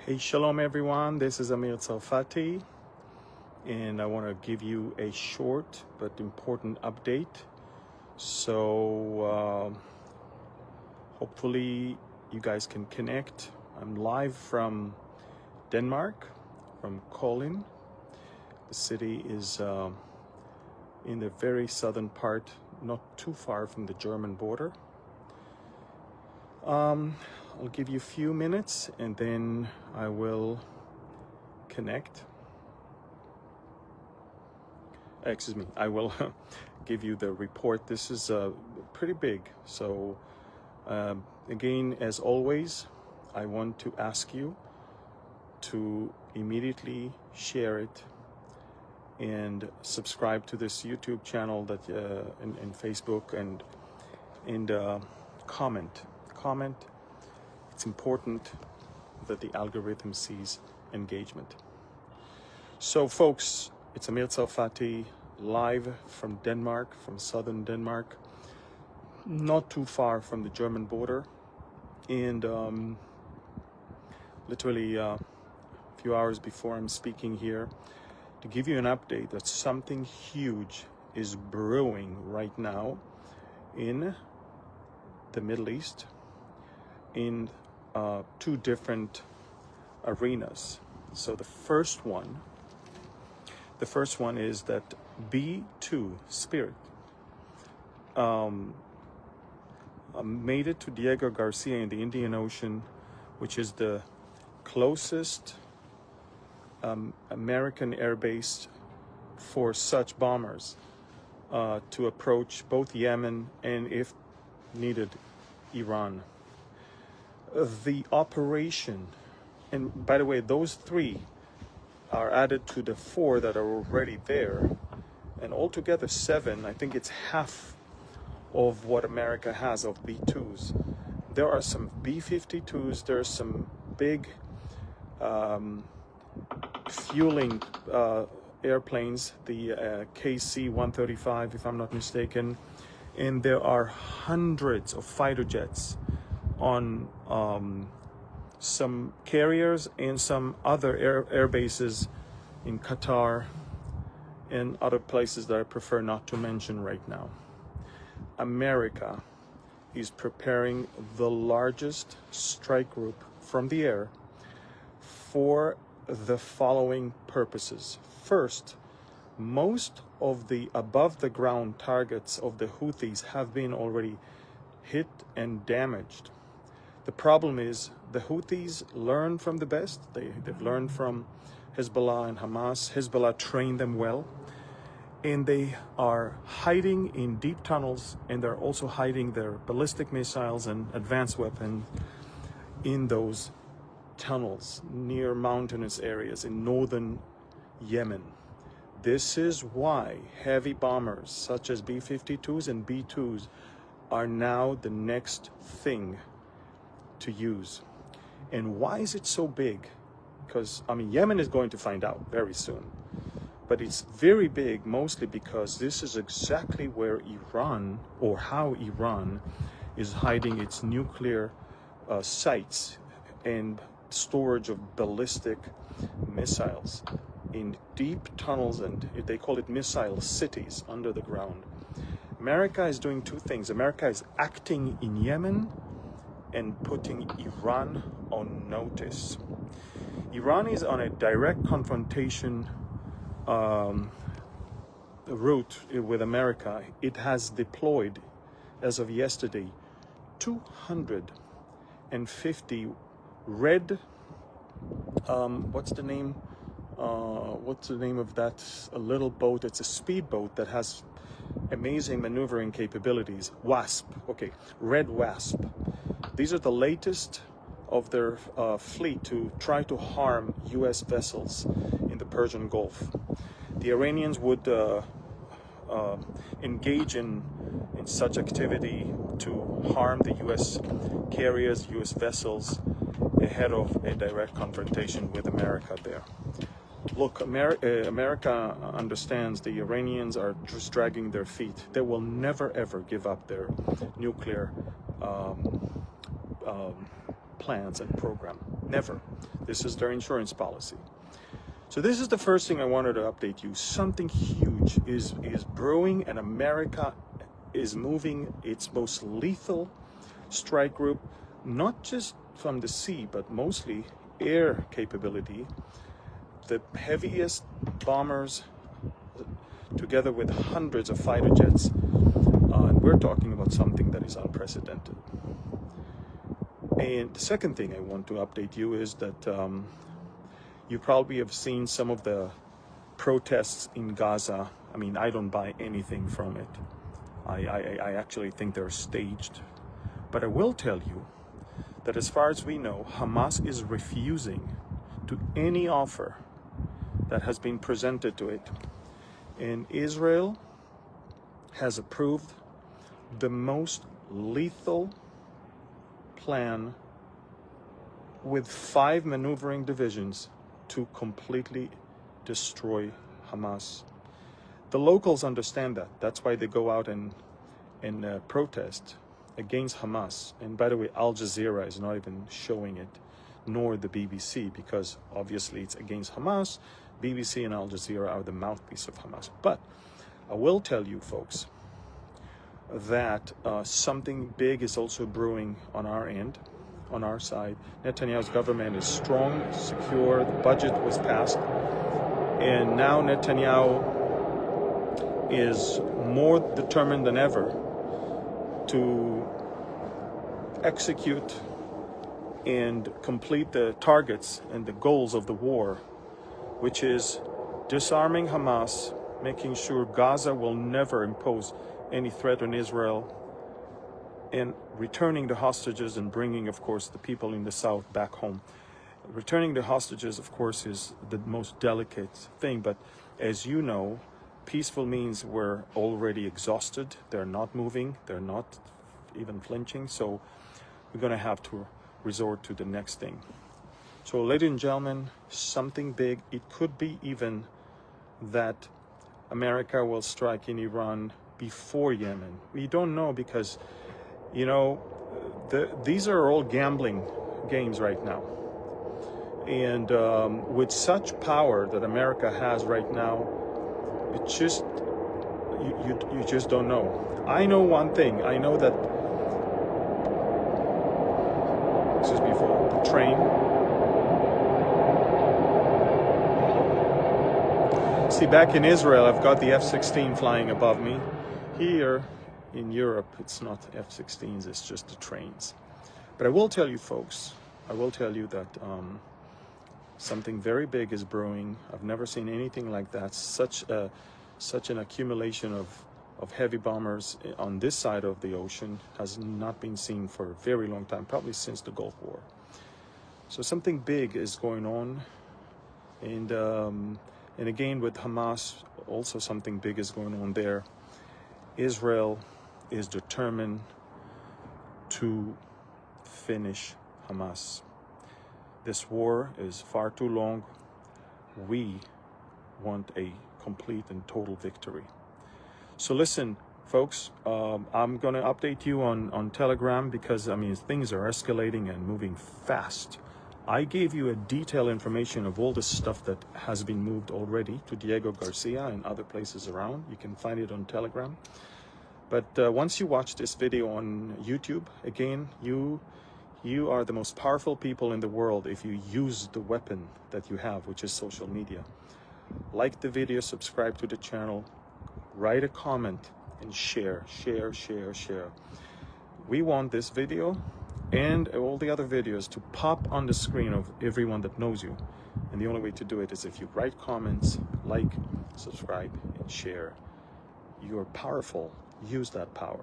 Hey, shalom everyone, this is Amir Tsarfati, and I want to give you a short but important update. So hopefully you guys can connect. I'm live from Denmark, from Kolding. The city is in the very southern part, not too far from the German border. I'll give you a few minutes and then I will connect. I will give you the report. This is pretty big. So again, as always, I want to ask you to immediately share it and subscribe to this YouTube channel that and Facebook and comment. It's important that the algorithm sees engagement. So folks, it's Amir Tsarfati, live from Denmark, from southern Denmark, not too far from the German border, and literally a few hours before I'm speaking here to give you an update that something huge is brewing right now in the Middle East, in two different arenas. So the first one is that B2 Spirit made it to Diego Garcia in the Indian Ocean, which is the closest American airbase for such bombers to approach both Yemen and, if needed, Iran. The operation, and by the way, those three are added to the four that are already there, and altogether 7. I think it's half of what America has of B2s. There are some B-52s, there's some big fueling airplanes, the KC-135 if I'm not mistaken, and there are hundreds of fighter jets on some carriers and some other air bases in Qatar and other places that I prefer not to mention right now. America is preparing the largest strike group from the air for the following purposes. First, most of the above the ground targets of the Houthis have been already hit and damaged. The problem is the Houthis learn from the best. They've learned from Hezbollah and Hamas. Hezbollah trained them well, and they are hiding in deep tunnels, and they're also hiding their ballistic missiles and advanced weapons in those tunnels near mountainous areas in northern Yemen. This is why heavy bombers such as B-52s and B-2s are now the next thing to use. And why is it so big? Because, Yemen is going to find out very soon. But it's very big mostly because this is exactly where Iran, or how Iran, is hiding its nuclear sites and storage of ballistic missiles in deep tunnels, and they call it missile cities under the ground. America is doing two things. America is acting in Yemen and putting Iran on notice. Iran is on a direct confrontation route with America. It has deployed, as of yesterday, 250 red, what's the name of that little boat? It's a speedboat that has amazing maneuvering capabilities. Wasp, okay, red Wasp. These are the latest of their fleet to try to harm U.S. vessels in the Persian Gulf. The Iranians would engage in such activity to harm the U.S. carriers, U.S. vessels, ahead of a direct confrontation with America there. Look, America understands the Iranians are just dragging their feet. They will never ever give up their nuclear plans and program. Never. This is their insurance policy. So this is the first thing I wanted to update you. Something huge is brewing, and America is moving its most lethal strike group, not just from the sea, but mostly air capability. The heaviest bombers, together with hundreds of fighter jets, and we're talking about something that is unprecedented. And the second thing I want to update you is that you probably have seen some of the protests in Gaza. I mean, I don't buy anything from it. I actually think they're staged. But I will tell you that as far as we know, Hamas is refusing to any offer that has been presented to it. And Israel has approved the most lethal plan with 5 maneuvering divisions to completely destroy Hamas. The locals understand that. That's why they go out and protest against Hamas. And by the way, Al Jazeera is not even showing it, nor the BBC, because obviously it's against Hamas. BBC and Al Jazeera are the mouthpiece of Hamas. But I will tell you, folks, that something big is also brewing on our end, on our side. Netanyahu's government is strong, secure, the budget was passed, and now Netanyahu is more determined than ever to execute and complete the targets and the goals of the war, which is disarming Hamas, making sure Gaza will never impose any threat on Israel, and returning the hostages and bringing, of course, the people in the south back home. Returning the hostages, of course, is the most delicate thing, but as you know, peaceful means we're already exhausted. They're not moving, they're not even flinching, so we're going to have to resort to the next thing. So, ladies and gentlemen, something big. It could be even that America will strike in Iran before Yemen. We don't know, because, you know, these are all gambling games right now. And with such power that America has right now, it just, you just don't know. I know one thing. I know that, this is before the train. See, back in Israel, I've got the F-16 flying above me. Here in Europe, it's not F-16s, it's just the trains. But I will tell you, folks, I will tell you that something very big is brewing. I've never seen anything like that. Such an accumulation of heavy bombers on this side of the ocean has not been seen for a very long time, probably since the Gulf War. So something big is going on. And again, with Hamas, also something big is going on there. Israel is determined to finish Hamas. This war is far too long. We want a complete and total victory. So listen, folks, I'm going to update you on Telegram, because, I mean, things are escalating and moving fast. I gave you a detailed information of all the stuff that has been moved already to Diego Garcia and other places around. You can find it on Telegram. But once you watch this video on YouTube, again, you are the most powerful people in the world if you use the weapon that you have, which is social media. Like the video, subscribe to the channel, write a comment, and share. We want this video and all the other videos to pop on the screen of everyone that knows you. And the only way to do it is if you write comments, like, subscribe, and share. You are powerful. Use that power.